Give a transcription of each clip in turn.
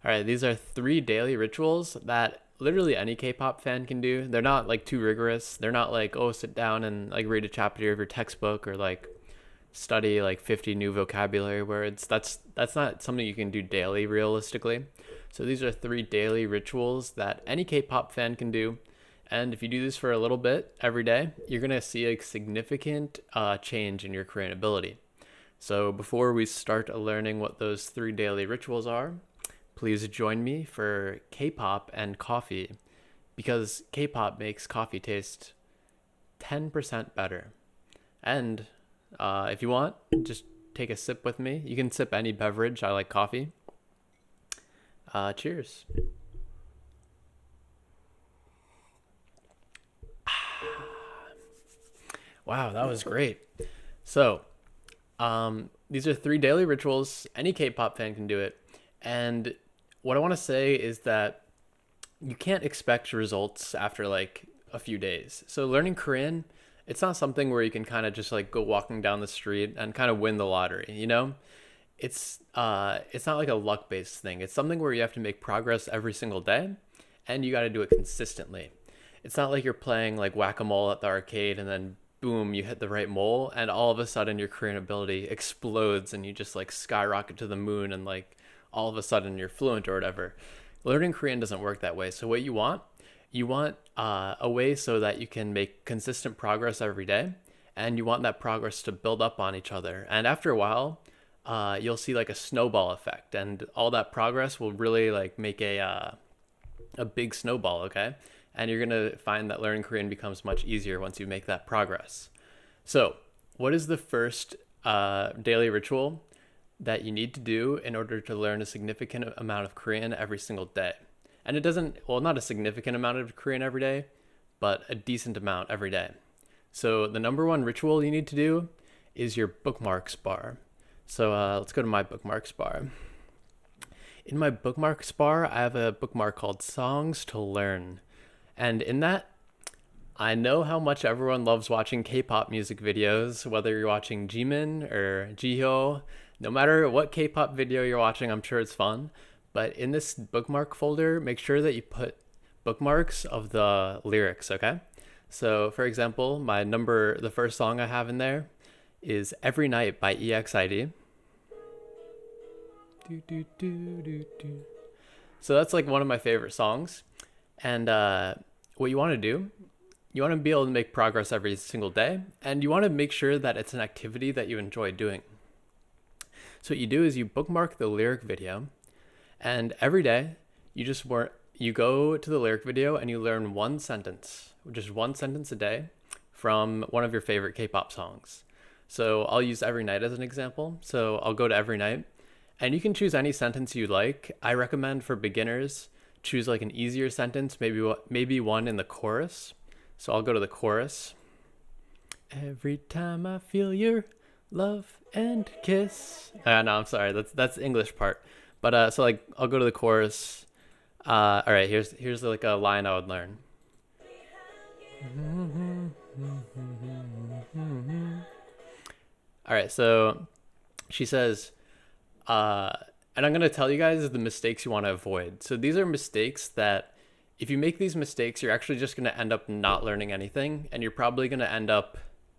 All right, these are three daily rituals that literally any K-pop fan can do. They're not like too rigorous. They're not like, oh, sit down and like read a chapter of your textbook or like study like 50 new vocabulary words. That's not something you can do daily realistically. So these are three daily rituals that any K-pop fan can do. And if you do this for a little bit every day, you're going to see a significant change in your Korean ability. So before we start learning what those three daily rituals are, please join me for K-pop and coffee, because K-pop makes coffee taste 10% better. And if you want, just take a sip with me. You can sip any beverage. I like coffee. Cheers. Wow, that was great. So, these are three daily rituals. Any K-pop fan can do it. And what I want to say is that you can't expect results after like a few days. So learning Korean, it's not something where you can kind of just like go walking down the street and kind of win the lottery, you know? It's not like a luck-based thing. It's something where you have to make progress every single day and you got to do it consistently. It's not like you're playing like whack-a-mole at the arcade and then boom, you hit the right mole and all of a sudden your Korean ability explodes and you just like skyrocket to the moon and like all of a sudden you're fluent or whatever. Learning Korean doesn't work that way. So what you want a way so that you can make consistent progress every day, and you want that progress to build up on each other. And after a while, you'll see like a snowball effect, and all that progress will really like make a big snowball. Okay, and you're gonna find that learning Korean becomes much easier once you make that progress. So, what is the first daily ritual that you need to do in order to learn a significant amount of Korean every single day? And it doesn't, well, not a significant amount of Korean every day, but a decent amount every day. So the number one ritual you need to do is your bookmarks bar. So let's go to my bookmarks bar. In my bookmarks bar, I have a bookmark called Songs to Learn. And in that, I know how much everyone loves watching K-pop music videos, whether you're watching Jimin or Jihyo. No matter what K-pop video you're watching, I'm sure it's fun. But in this bookmark folder, make sure that you put bookmarks of the lyrics, okay? So for example, the first song I have in there is Every Night by EXID. So that's like one of my favorite songs. And what you want to do, you want to be able to make progress every single day, and you want to make sure that it's an activity that you enjoy doing. So what you do is you bookmark the lyric video, and every day you go to the lyric video and you learn one sentence, just one sentence a day from one of your favorite K-pop songs. So I'll use Every Night as an example. So I'll go to Every Night, and you can choose any sentence you like. I recommend for beginners, choose like an easier sentence, maybe one in the chorus. So I'll go to the chorus. Every time I feel your love and kiss. No, I'm sorry. That's the English part. But so like I'll go to the chorus. All right, here's like a line I would learn. All right, so she says, and I'm gonna tell you guys the mistakes you want to avoid. So these are mistakes that if you make these mistakes, you're actually just gonna end up not learning anything, and you're probably gonna end up,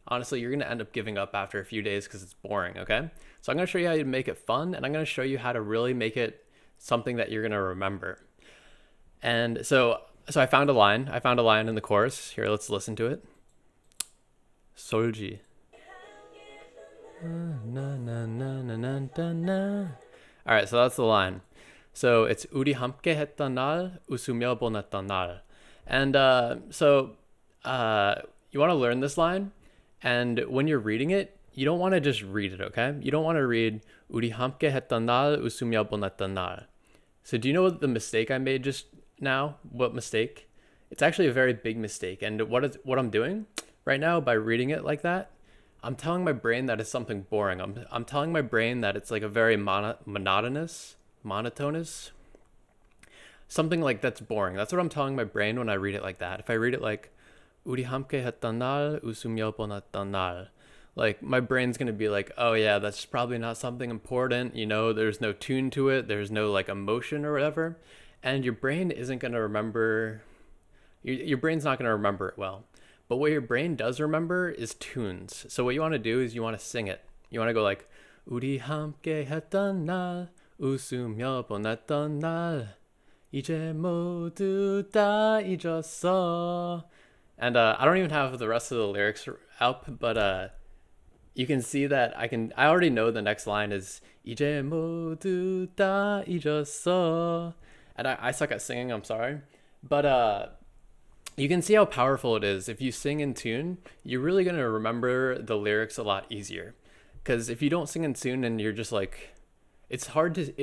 honestly, you're gonna end up giving up after a few days because it's boring. Okay, so I'm gonna show you how to make it fun, and I'm gonna show you how to really make it something that you're gonna remember. And so I found a line. I found a line in the chorus. Here, let's listen to it. Solji. All right, so that's the line. So it's 우리 함께 했던 날, 웃으며 보냈던 날. And you want to learn this line, and when you're reading it, you don't want to just read it, okay? You don't want to read 우리 함께 했던 날, 웃으며 보냈던 날. So do you know what the mistake I made just now? What mistake? It's actually a very big mistake. And what I'm doing right now by reading it like that, I'm telling my brain that it's something boring. I'm telling my brain that it's like a very monotonous, something like that's boring. That's what I'm telling my brain when I read it like that. If I read it like 우리 함께 했던 날, 웃으며 보냈던 날, Like my brain's gonna be like, oh yeah, that's probably not something important. There's no tune to it. There's no like emotion or whatever, and your brain isn't gonna remember. Your brain's not gonna remember it well. But what your brain does remember is tunes. So what you want to do is you want to sing it. You want to go like, 우리 함께 했던 날, 웃으며 보냈던 날, 이제 모두 다 잊었어. And I don't even have the rest of the lyrics up, but you can see that I already know the next line is 이제 모두 다 잊었어. And I suck at singing, I'm sorry. But you can see how powerful it is. If you sing in tune, you're really going to remember the lyrics a lot easier. Because if you don't sing in tune and you're just like, it's hard to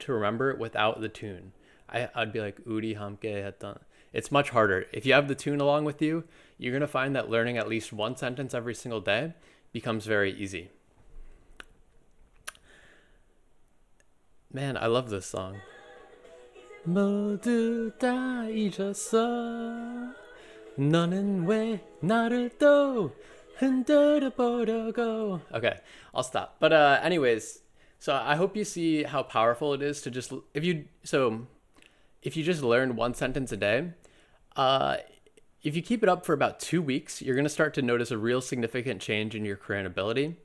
remember it without the tune. I'd be like, 우리 함께 했던. It's much harder. If you have the tune along with you, you're going to find that learning at least one sentence every single day becomes very easy. Man, I love this song. 모두 다 잊었어. 너는 왜 나를 또 흔들어 보려고. Okay, I'll stop. But anyways, so I hope you see how powerful it is to just if you just learn one sentence a day, if you keep it up for about 2 weeks, you're gonna start to notice a real significant change in your Korean ability.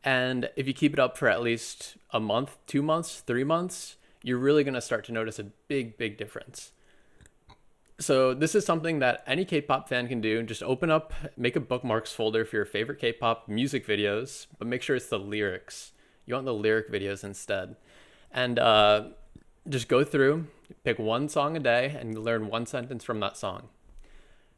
And if you keep it up for at least a month, 2 months, 3 months, you're really gonna start to notice a big, big difference. So this is something that any K-pop fan can do. Just open up, make a bookmarks folder for your favorite K-pop music videos, but make sure it's the lyrics. You want the lyric videos instead. And just go through, pick one song a day, and learn one sentence from that song.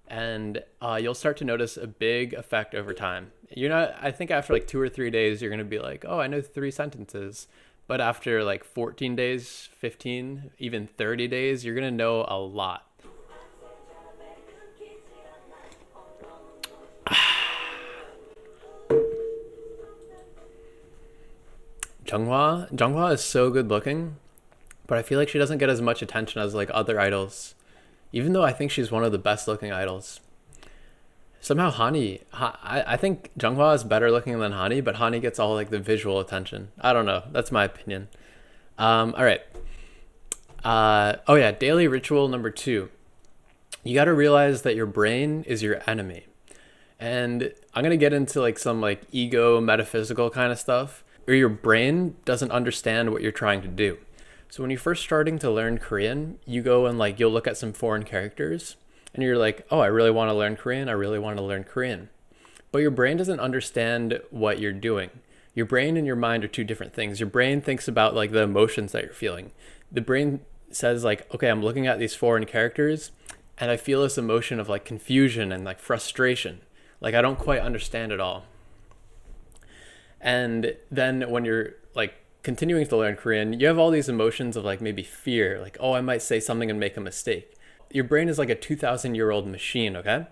And you'll start to notice a big effect over time. I think after like 2 or 3 days, you're gonna be like, oh, I know 3 sentences. But after like 14 days, 15, even 30 days, you're gonna know a lot. Jungwa is so good looking, but I feel like she doesn't get as much attention as like other idols, even though I think she's one of the best looking idols. Somehow I think Jungwa is better looking than Hani, but Hani gets all like the visual attention. I don't know. That's my opinion. All right. Oh yeah, daily ritual number 2. You got to realize that your brain is your enemy. And I'm going to get into like some like ego metaphysical kind of stuff where your brain doesn't understand what you're trying to do. So when you're first starting to learn Korean, you go and like you'll look at some foreign characters and you're like, oh, I really want to learn Korean. I really want to learn Korean. But your brain doesn't understand what you're doing. Your brain and your mind are two different things. Your brain thinks about like the emotions that you're feeling. The brain says like, okay, I'm looking at these foreign characters and I feel this emotion of like confusion and like frustration. Like I don't quite understand it all. And then when you're like continuing to learn Korean, you have all these emotions of like maybe fear, like, oh, I might say something and make a mistake. Your brain is like a 2,000-year-old machine, okay?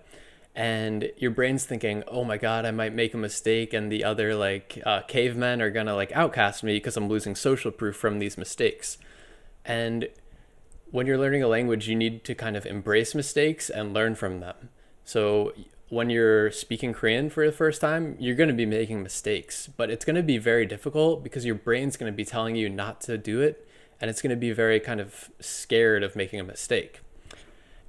And your brain's thinking, oh my God, I might make a mistake and the other like cavemen are gonna like outcast me because I'm losing social proof from these mistakes. And when you're learning a language, you need to kind of embrace mistakes and learn from them. So when you're speaking Korean for the first time, you're going to be making mistakes, but it's going to be very difficult because your brain's going to be telling you not to do it. And it's going to be very kind of scared of making a mistake.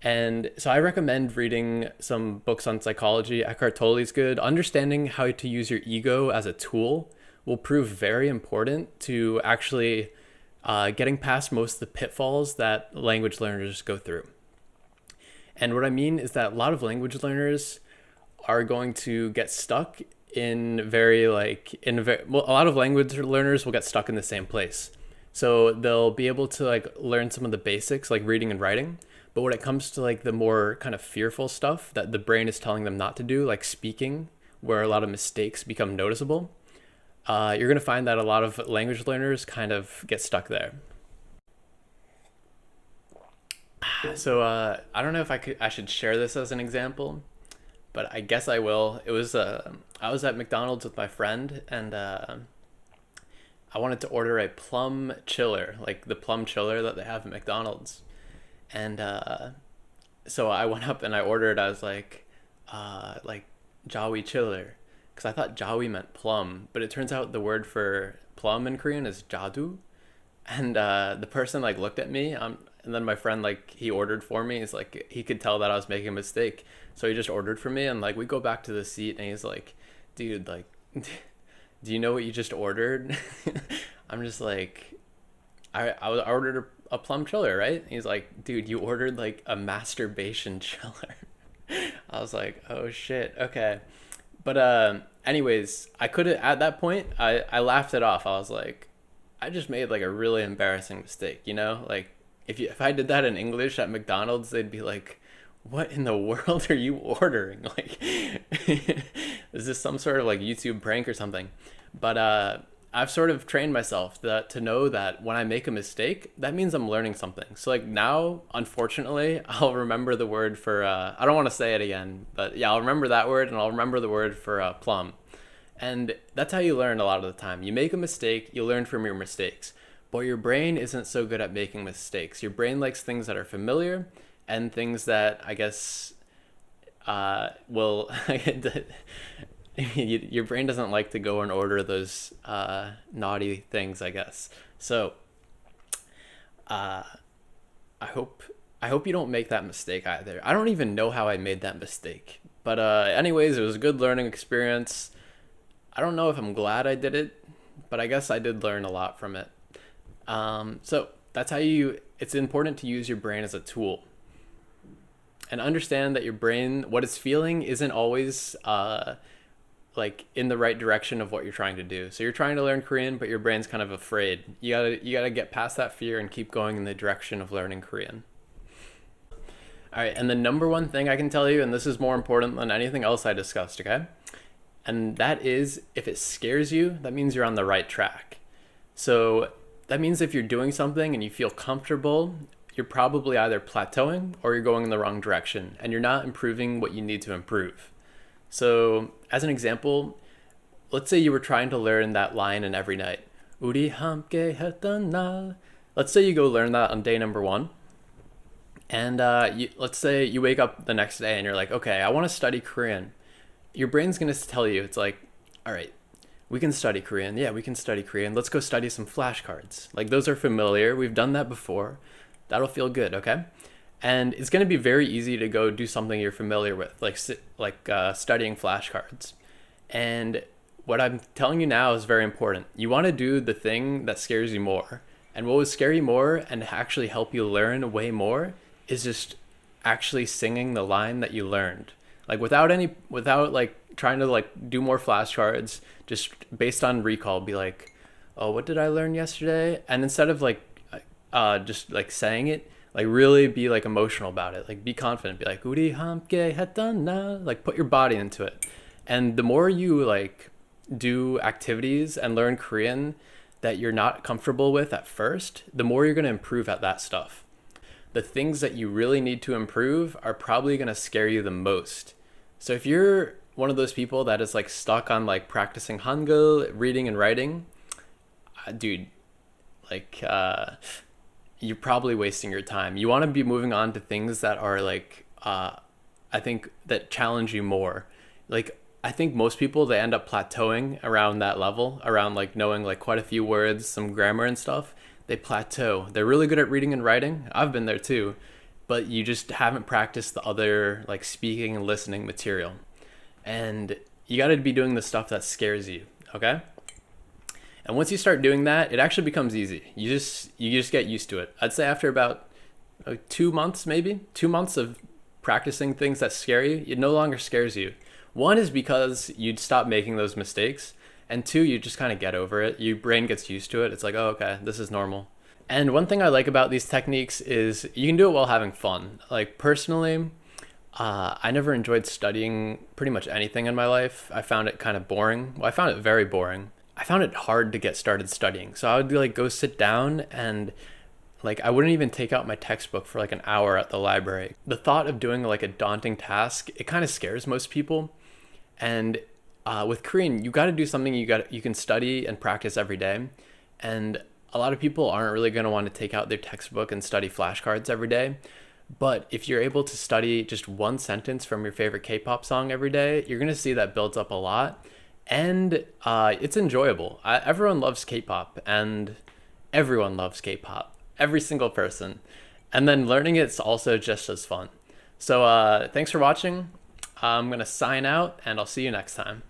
And so I recommend reading some books on psychology. Eckhart Tolle's good. Understanding how to use your ego as a tool will prove very important to actually getting past most of the pitfalls that language learners go through. And what I mean is that a lot of language learners are going to get stuck in a lot of language learners will get stuck in the same place. So they'll be able to like learn some of the basics like reading and writing. But when it comes to like the more kind of fearful stuff that the brain is telling them not to do, like speaking, where a lot of mistakes become noticeable, you're going to find that a lot of language learners kind of get stuck there. So I don't know if I should share this as an example, but I guess I will. It was I was at McDonald's with my friend and I wanted to order a plum chiller, like the plum chiller that they have at McDonald's. And so I went up and I ordered. I was like, Jawi chiller because I thought Jawi meant plum, but it turns out the word for plum in Korean is jadu. And the person like looked at me, and then my friend like he ordered for me. He's like he could tell that I was making a mistake, so he just ordered for me. And like we go back to the seat, and he's like, "Dude, like, do you know what you just ordered?" I'm just like, I ordered a plum chiller, right? He's like, "Dude, you ordered like a masturbation chiller." I was like, "Oh shit, okay." But anyways, I could have at that point I laughed it off. I was like, I just made like a really embarrassing mistake, you know? Like if I did that in English at McDonald's, they'd be like, "What in the world are you ordering?" Like is this some sort of like YouTube prank or something? But I've sort of trained myself to know that when I make a mistake, that means I'm learning something. So like now, unfortunately, I'll remember the word for I don't want to say it again, but yeah, I'll remember that word and I'll remember the word for plum. And that's how you learn a lot of the time. You make a mistake, you learn from your mistakes. But your brain isn't so good at making mistakes. Your brain likes things that are familiar and things that I guess will your brain doesn't like to go and order those naughty things, I guess. So uh, I hope you don't make that mistake either. I don't even know how I made that mistake. But anyways, it was a good learning experience. I don't know if I'm glad I did it, but I guess I did learn a lot from it. So that's how it's important to use your brain as a tool and understand that your brain, what it's feeling isn't always like in the right direction of what you're trying to do. So you're trying to learn Korean, but your brain's kind of afraid. You gotta get past that fear and keep going in the direction of learning Korean. All right, and the number one thing I can tell you, and this is more important than anything else I discussed, okay? And that is, if it scares you, that means you're on the right track. So that means if you're doing something and you feel comfortable, you're probably either plateauing or you're going in the wrong direction and you're not improving what you need to improve. So as an example, let's say you were trying to learn that line in Every Night. 우리 함께 했던 날. Let's say you go learn that on day number 1. And let's say you wake up the next day and you're like, okay, I want to study Korean. Your brain's going to tell you, it's like, all right, we can study Korean. Yeah, we can study Korean. Let's go study some flashcards. Like those are familiar. We've done that before. That'll feel good, okay? And it's going to be very easy to go do something you're familiar with, like studying flashcards. And what I'm telling you now is very important. You want to do the thing that scares you more. And what would scare you more and actually help you learn way more is just actually singing the line that you learned. Like without like trying to like do more flashcards, just based on recall, be like, oh, what did I learn yesterday? And instead of like just like saying it, like really be like emotional about it. Like be confident, be like, 우리 함께 했던 날. Like put your body into it. And the more you like do activities and learn Korean that you're not comfortable with at first, the more you're going to improve at that stuff. The things that you really need to improve are probably going to scare you the most. So if you're one of those people that is like stuck on like practicing Hangul, reading and writing, dude, like you're probably wasting your time. You want to be moving on to things that are like I think that challenge you more. Like I think most people, they end up plateauing around that level, around like knowing like quite a few words, some grammar and stuff. They plateau. They're really good at reading and writing. I've been there too, but you just haven't practiced the other like speaking and listening material. And you got to be doing the stuff that scares you, okay? And once you start doing that, it actually becomes easy. You just get used to it. I'd say after about 2 months, maybe 2 months of practicing things that scare you, it no longer scares you. One is because you'd stop making those mistakes. And 2, you just kind of get over it. Your brain gets used to it. It's like, oh, okay, this is normal. And one thing I like about these techniques is you can do it while having fun. Like personally, I never enjoyed studying pretty much anything in my life. I found it kind of boring. Well, I found it very boring. I found it hard to get started studying. So I would like go sit down and like I wouldn't even take out my textbook for like an hour at the library. The thought of doing like a daunting task, it kind of scares most people. And with Korean, you got to do something you can study and practice every day. And a lot of people aren't really going to want to take out their textbook and study flashcards every day. But if you're able to study just one sentence from your favorite K-pop song every day, you're gonna see that builds up a lot, and it's enjoyable. Everyone loves K-pop, and everyone loves K-pop. Every single person, and then learning it's also just as fun. So thanks for watching. I'm gonna sign out, and I'll see you next time.